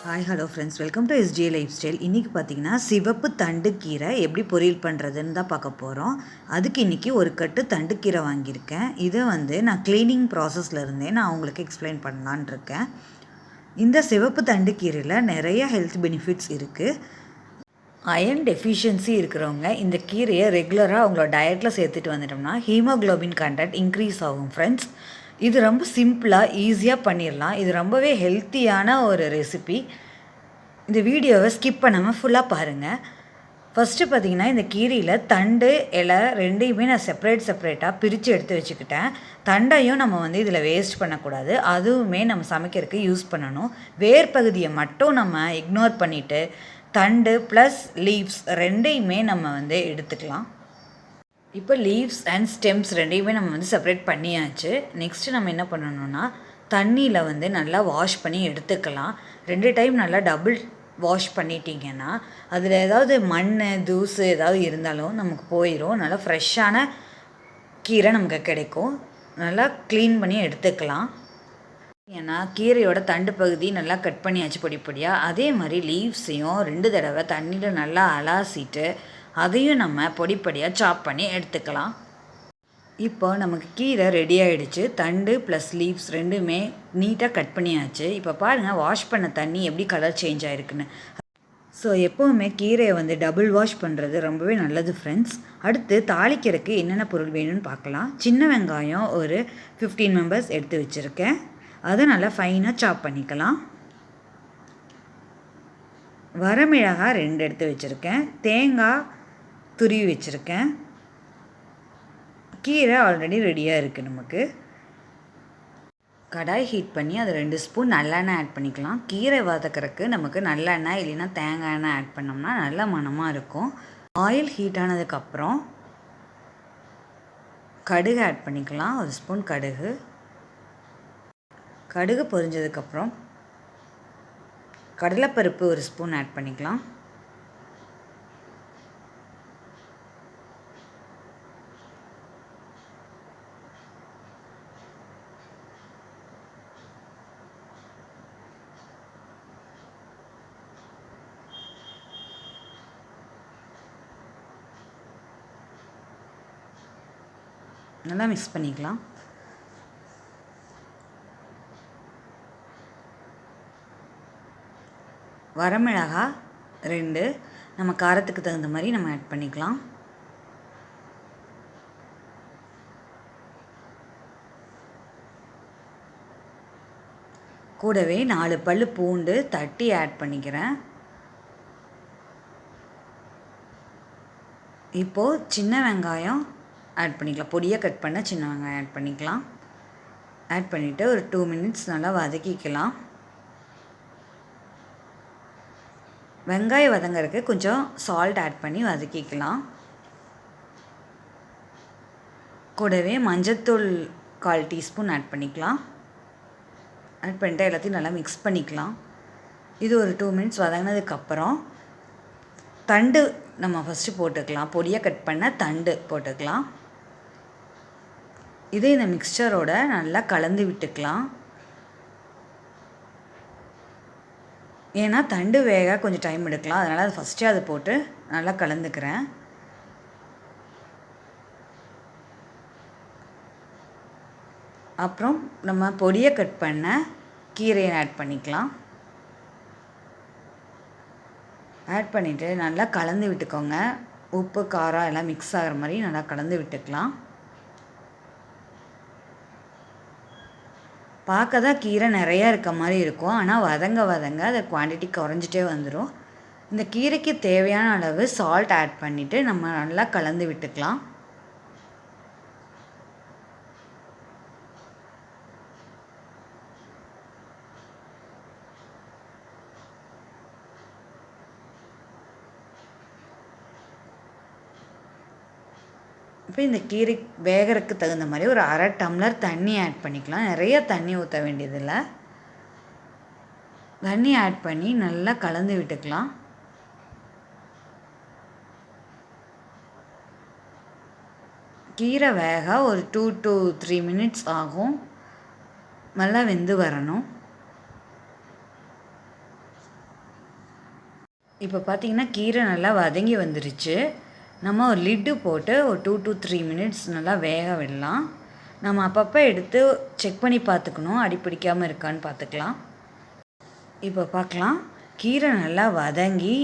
Hi hello friends, welcome to SJ life style. இன்றைக்கி பார்த்தீங்கன்னா சிவப்பு தண்டுக்கீரை எப்படி பொரியல் பண்ணுறதுன்னு தான் பார்க்க போகிறோம். அதுக்கு இன்றைக்கி ஒரு கட்டு தண்டுக்கீரை வாங்கியிருக்கேன். இதை நான் க்ளீனிங் ப்ராசஸில் இருந்தேன், நான் உங்களுக்கு எக்ஸ்பிளைன் பண்ணலான் இருக்கேன். இந்த சிவப்பு தண்டுக்கீரையில் நிறைய ஹெல்த் பெனிஃபிட்ஸ் இருக்குது. அயர்ன் டெஃபிஷியன்சி இருக்கிறவங்க இந்த கீரையை ரெகுலராக அவங்களோட டயட்டில் சேர்த்துட்டு வந்துட்டோம்னா ஹீமோக்ளோபின் கண்டென்ட் இன்க்ரீஸ் ஆகும் ஃப்ரெண்ட்ஸ். இது ரொம்ப சிம்பிளாக ஈஸியாக பண்ணிடலாம். இது ரொம்பவே ஹெல்த்தியான ஒரு ரெசிபி. இந்த வீடியோவை ஸ்கிப் பண்ணாமல் ஃபுல்லாக பாருங்கள். ஃபஸ்ட்டு பார்த்திங்கன்னா, இந்த கீரையில் தண்டு இலை ரெண்டையுமே நான் செப்பரேட்டாக பிரித்து எடுத்து வச்சுக்கிட்டேன். தண்டையும் நம்ம இதில் வேஸ்ட் பண்ணக்கூடாது, அதுவுமே நம்ம சமைக்கிறதுக்கு யூஸ் பண்ணணும். வேர் பகுதியை மட்டும் நம்ம இக்னோர் பண்ணிவிட்டு தண்டு ப்ளஸ் லீவ்ஸ் ரெண்டையுமே நம்ம எடுத்துக்கலாம். இப்போ லீவ்ஸ் அண்ட் ஸ்டெம்ஸ் ரெண்டையுமே நம்ம செப்பரேட் பண்ணியாச்சு. நெக்ஸ்ட்டு நம்ம என்ன பண்ணணும்னா, தண்ணியில் நல்லா வாஷ் பண்ணி எடுத்துக்கலாம். 2 டைம் நல்லா டபுள் வாஷ் பண்ணிட்டீங்கன்னா அதில் ஏதாவது மண் தூசு ஏதாவது இருந்தாலும் நமக்கு போயிடும். நல்லா ஃப்ரெஷ்ஷான கீரை நமக்கு கிடைக்கும். நல்லா க்ளீன் பண்ணி எடுத்துக்கலாம். ஏன்னா கீரையோட தண்டு பகுதி நல்லா கட் பண்ணியாச்சு பொடியாக. அதே மாதிரி லீவ்ஸையும் 2 தடவை தண்ணியில் நல்லா அலாசிட்டு அதையும் நம்ம பொடியாக சாப் பண்ணி எடுத்துக்கலாம். இப்போ நமக்கு கீரை ரெடி ஆகிடுச்சு. தண்டு ப்ளஸ் லீவ்ஸ் ரெண்டுமே நீட்டாக கட் பண்ணியாச்சு. இப்போ பாருங்கள், வாஷ் பண்ண தண்ணி எப்படி கலர் சேஞ்ச் ஆகிருக்குன்னு. ஸோ எப்போவுமே கீரையை டபுள் வாஷ் பண்ணுறது ரொம்பவே நல்லது ஃப்ரெண்ட்ஸ். அடுத்து தாளிக்கிறதுக்கு என்னென்ன பொருள் வேணும்னு பார்க்கலாம். சின்ன வெங்காயம் ஒரு 15 மெம்பர்ஸ் எடுத்து வச்சுருக்கேன். அதை நல்லா ஃபைனாக சாப் பண்ணிக்கலாம். வரமிளகாய் 2 எடுத்து வச்சுருக்கேன். தேங்காய் துருவி வச்சுருக்கேன். கீரை ஆல்ரெடி ரெடியாக இருக்குது. நமக்கு கடாய் ஹீட் பண்ணி அது 2 ஸ்பூன் நல்லெண்ணெய் ஆட் பண்ணிக்கலாம். கீரை வதக்கிறதுக்கு நமக்கு நல்லெண்ணெய் இல்லைன்னா தேங்காய் எண்ணெய் ஆட் பண்ணோம்னா நல்ல மணமாக இருக்கும். ஆயில் ஹீட் ஆனதுக்கப்புறம் கடுகு ஆட் பண்ணிக்கலாம். 1 ஸ்பூன் கடுகு பொரிஞ்சதுக்கப்புறம் கடலைப்பருப்பு 1 ஸ்பூன் ஆட் பண்ணிக்கலாம். நல்லா மிக்ஸ் பண்ணிக்கலாம். வரமிளகாய் 2 நம்ம காரத்துக்கு தகுந்த மாதிரி நம்ம ஆட் பண்ணிக்கலாம். கூடவே 4 பல் பூண்டு தட்டி ஆட் பண்ணிக்கிறேன். இப்போது சின்ன வெங்காயம் ஆட் பண்ணிக்கலாம். பொடியாக கட் பண்ண சின்ன வெங்காயம் ஆட் பண்ணிக்கலாம். ஆட் பண்ணிவிட்டு ஒரு 2 மினிட்ஸ் நல்லா வதக்கிக்கலாம். வெங்காயம் வதங்கிறதுக்கு கொஞ்சம் சால்ட் ஆட் பண்ணி வதக்கிக்கலாம். கூடவே மஞ்சத்தூள் 1/4 டீஸ்பூன் ஆட் பண்ணிக்கலாம். ஆட் பண்ணிட்டு எல்லாத்தையும் நல்லா மிக்ஸ் பண்ணிக்கலாம். இது ஒரு 2 மினிட்ஸ் வதங்கினதுக்கப்புறம் தண்டு நம்ம ஃபஸ்ட்டு போட்டுக்கலாம். பொடியாக கட் பண்ண தண்டு போட்டுக்கலாம். இதை இந்த மிக்சரோட நல்லா கலந்து விட்டுக்கலாம். ஏன்னா தண்டு வேக கொஞ்சம் டைம் எடுக்கலாம், அதனால் அது ஃபஸ்ட்டே அதை போட்டு நல்லா கலந்துக்கிறேன். அப்புறம் நம்ம பொடியை கட் பண்ண கீரையை ஆட் பண்ணிக்கலாம். ஆட் பண்ணிவிட்டு நல்லா கலந்து விட்டுக்கோங்க. உப்பு காரம் எல்லாம் மிக்ஸ் ஆகிற மாதிரி நல்லா கலந்து விட்டுக்கலாம். பார்க்க தான் கீரை நிறையா இருக்க மாதிரி இருக்கும், ஆனால் வதங்க அது குவான்டிட்டி குறைஞ்சிட்டே வந்துடும். இந்த கீரைக்கு தேவையான அளவு சால்ட் ஆட் பண்ணிவிட்டு நம்ம நல்லா கலந்து விட்டுக்கலாம். இப்போ இந்த கீரை வேகிறதுக்கு தகுந்த மாதிரி ஒரு 1/2 டம்ளர் தண்ணி ஆட் பண்ணிக்கலாம். நிறைய தண்ணி ஊற்ற வேண்டியதில்லை. தண்ணி ஆட் பண்ணி நல்லா கலந்து விட்டுக்கலாம். கீரை வேக ஒரு 2 to 3 மினிட்ஸ் ஆகும். நல்லா வெந்து வரணும். இப்போ பார்த்திங்கன்னா கீரை நல்லா வதங்கி வந்துருச்சு. நம்ம ஒரு லிட்டு போட்டு ஒரு 2 to 3 மினிட்ஸ் நல்லா வேக விடலாம். நம்ம அப்பப்போ எடுத்து செக் பண்ணி பார்த்துக்கணும், அடி பிடிக்காமல் இருக்கான்னு பார்த்துக்கலாம். இப்போ பார்க்கலாம், கீரை நல்லா வதங்கி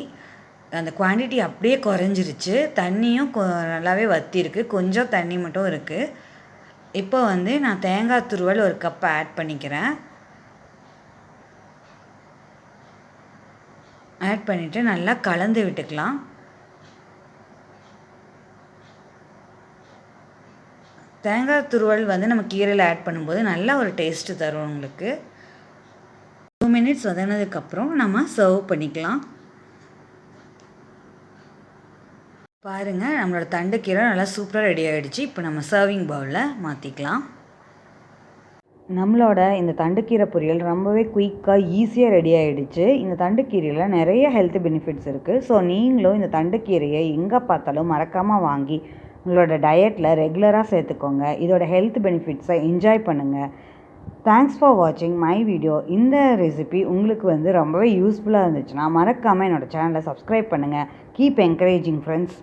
அந்த குவான்டிட்டி அப்படியே குறைஞ்சிருச்சு. தண்ணியும் நல்லாவே வற்றிருக்கு, கொஞ்சம் தண்ணி மட்டும் இருக்குது. இப்போ வந்து நான் தேங்காய் துருவல் ஒரு கப் ஆட் பண்ணிக்கிறேன். ஆட் பண்ணிவிட்டு நல்லா கலந்து விட்டுக்கலாம். தேங்காய் துருவல் வந்து நம்ம கீரையில் ஆட் பண்ணும்போது நல்ல ஒரு டேஸ்ட்டு தரும் உங்களுக்கு. 2 மினிட்ஸ் வதங்கினதுக்கப்புறம் நம்ம சர்வ் பண்ணிக்கலாம். பாருங்கள், நம்மளோட தண்டுக்கீரை நல்லா சூப்பராக ரெடி ஆகிடுச்சு. இப்போ நம்ம சர்விங் பவுலில் மாற்றிக்கலாம். நம்மளோட இந்த தண்டுக்கீரை பொரியல் ரொம்பவே குயிக்காக ஈஸியாக ரெடி ஆகிடுச்சு. இந்த தண்டுக்கீரையில் நிறைய ஹெல்த் பெனிஃபிட்ஸ் இருக்குது. ஸோ நீங்களும் இந்த தண்டுக்கீரையை எங்கே பார்த்தாலும் மறக்காமல் வாங்கி உங்களோட டயட்டில் ரெகுலராக சேர்த்துக்கோங்க. இதோட ஹெல்த் பெனிஃபிட்ஸை என்ஜாய் பண்ணுங்கள். தேங்க்ஸ் ஃபார் வாட்சிங் மை வீடியோ. இந்த ரெசிபி உங்களுக்கு வந்து ரொம்பவே யூஸ்ஃபுல்லாக இருந்துச்சுன்னா மறக்காமல் என்னோடய சேனலை சப்ஸ்கிரைப் பண்ணுங்கள். Keep encouraging friends.